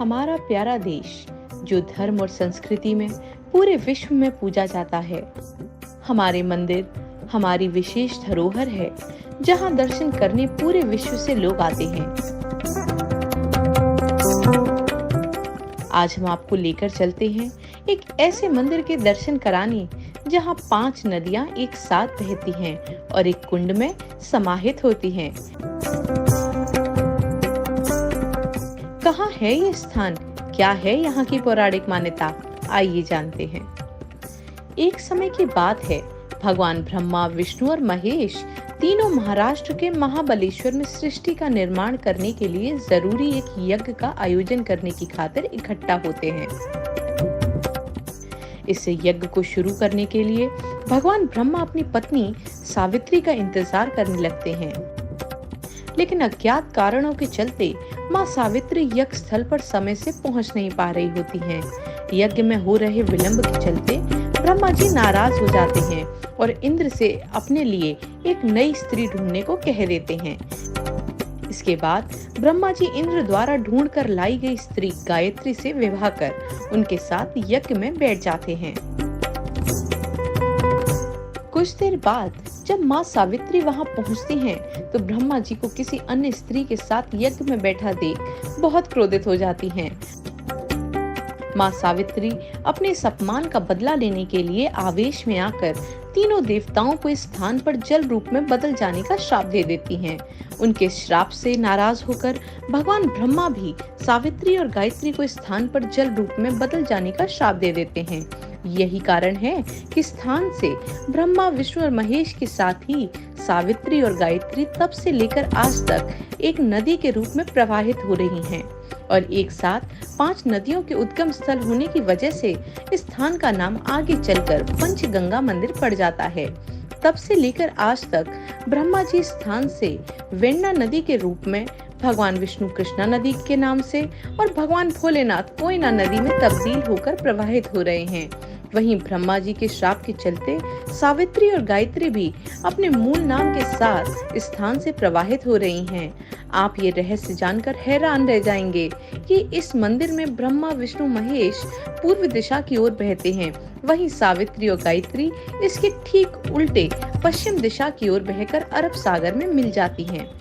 हमारा प्यारा देश जो धर्म और संस्कृति में पूरे विश्व में पूजा जाता है। हमारे मंदिर हमारी विशेष धरोहर है जहां दर्शन करने पूरे विश्व से लोग आते हैं। आज हम आपको लेकर चलते हैं एक ऐसे मंदिर के दर्शन कराने जहां 5 नदियां एक साथ बहती हैं और एक कुंड में समाहित होती हैं। कहाँ है ये स्थान, क्या है यहाँ की पौराणिक मान्यता, आइए जानते हैं। एक समय की बात है, भगवान ब्रह्मा, विष्णु और महेश तीनों महाराष्ट्र के महाबलेश्वर में सृष्टि का निर्माण करने के लिए जरूरी एक यज्ञ का आयोजन करने की खातिर इकट्ठा होते हैं। इस यज्ञ को शुरू करने के लिए भगवान ब्रह्मा अपनी पत्नी सावित्री का इंतजार करने लगते हैं, लेकिन अज्ञात कारणों के चलते माँ सावित्री यज्ञ स्थल पर समय से पहुँच नहीं पा रही होती हैं। यज्ञ में हो रहे विलंब के चलते ब्रह्मा जी नाराज हो जाते हैं और इंद्र से अपने लिए एक नई स्त्री ढूंढने को कह देते हैं। इसके बाद ब्रह्मा जी इंद्र द्वारा ढूंढ कर लाई गई स्त्री गायत्री से विवाह कर उनके साथ यज्ञ में बैठ जाते हैं। कुछ देर बाद जब माँ सावित्री वहां पहुंचती हैं, तो ब्रह्मा जी को किसी अन्य स्त्री के साथ यज्ञ में बैठा देख बहुत क्रोधित हो जाती हैं। माँ सावित्री अपने इस अपमान का बदला लेने के लिए आवेश में आकर तीनों देवताओं को इस स्थान पर जल रूप में बदल जाने का श्राप दे देती हैं। उनके श्राप से नाराज होकर भगवान ब्रह्मा भी सावित्री और गायत्री को इस स्थान पर जल रूप में बदल जाने का श्राप दे देते हैं। यही कारण है कि स्थान से ब्रह्मा, विष्णु और महेश के साथ ही सावित्री और गायत्री तब से लेकर आज तक एक नदी के रूप में प्रवाहित हो रही हैं और एक साथ 5 नदियों के उद्गम स्थल होने की वजह से इस स्थान का नाम आगे चलकर पंचगंगा मंदिर पड़ जाता है। तब से लेकर आज तक ब्रह्मा जी स्थान से वेण्णा नदी के रूप में, भगवान विष्णु कृष्णा नदी के नाम से और भगवान भोलेनाथ कोयना नदी में तब्दील होकर प्रवाहित हो रहे हैं। वहीं ब्रह्मा जी के श्राप के चलते सावित्री और गायत्री भी अपने मूल नाम के साथ इस स्थान से प्रवाहित हो रही हैं। आप ये रहस्य जानकर हैरान रह जाएंगे कि इस मंदिर में ब्रह्मा, विष्णु, महेश पूर्व दिशा की ओर बहते हैं, वहीं सावित्री और गायत्री इसके ठीक उल्टे पश्चिम दिशा की ओर बहकर अरब सागर में मिल जाती हैं।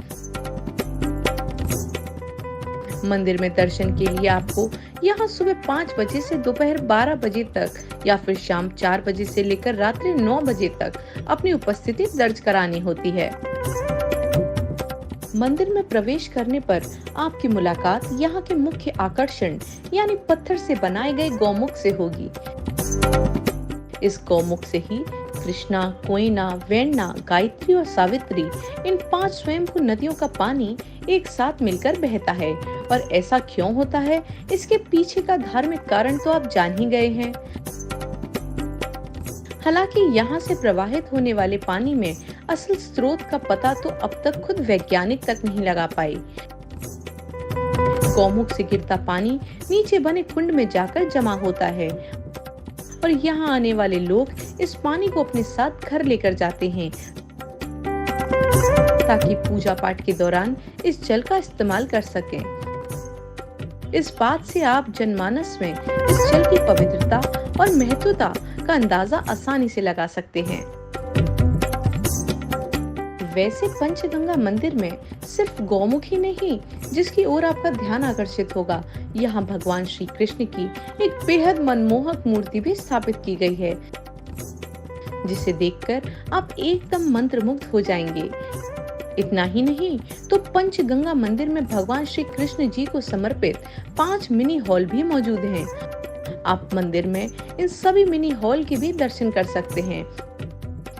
मंदिर में दर्शन के लिए आपको यहाँ सुबह 5 बजे से दोपहर 12 बजे तक या फिर शाम 4 बजे से लेकर रात्रि 9 बजे तक अपनी उपस्थिति दर्ज करानी होती है। मंदिर में प्रवेश करने पर आपकी मुलाकात यहाँ के मुख्य आकर्षण यानी पत्थर से बनाए गए गौमुख से होगी। इस गौमुख से ही कृष्णा, कोयना, वेण्णा, गायत्री और सावित्री इन 5 स्वयंभू नदियों का पानी एक साथ मिलकर बहता है। और ऐसा क्यों होता है, इसके पीछे का धार्मिक कारण तो आप जान ही गए हैं। हालांकि यहाँ से प्रवाहित होने वाले पानी में असल स्रोत का पता तो अब तक खुद वैज्ञानिक तक नहीं लगा पाए। गौमुख से गिरता पानी नीचे बने कुंड में जाकर जमा होता है और यहाँ आने वाले लोग इस पानी को अपने साथ घर लेकर जाते हैं ताकि पूजा पाठ के दौरान इस जल का इस्तेमाल कर सकें। इस बात से आप जनमानस में इस जल की पवित्रता और महत्वता का अंदाजा आसानी से लगा सकते हैं। वैसे पंचगंगा मंदिर में सिर्फ गौमुख ही नहीं जिसकी ओर आपका ध्यान आकर्षित होगा, यहाँ भगवान श्री कृष्ण की एक बेहद मनमोहक मूर्ति भी स्थापित की गई है, जिसे देखकर आप एकदम मंत्रमुग्ध हो जाएंगे। इतना ही नहीं तो पंचगंगा मंदिर में भगवान श्री कृष्ण जी को समर्पित 5 मिनी हॉल भी मौजूद हैं। आप मंदिर में इन सभी मिनी हॉल के भी दर्शन कर सकते हैं।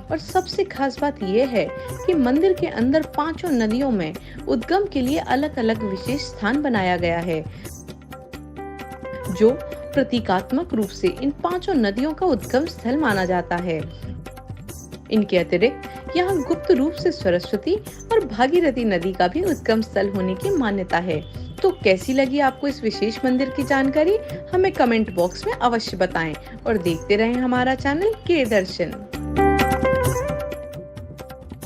और सबसे खास बात यह है कि मंदिर के अंदर 5 नदियों में उद्गम के लिए अलग अलग विशेष स्थान बनाया गया है, जो प्रतीकात्मक रूप से इन 5 नदियों का उद्गम स्थल माना जाता है। इनके अतिरिक्त यहाँ गुप्त रूप से सरस्वती और भागीरथी नदी का भी उद्गम स्थल होने की मान्यता है। तो कैसी लगी आपको इस विशेष मंदिर की जानकारी, हमें कमेंट बॉक्स में अवश्य बताएं और देखते रहें हमारा चैनल के दर्शन।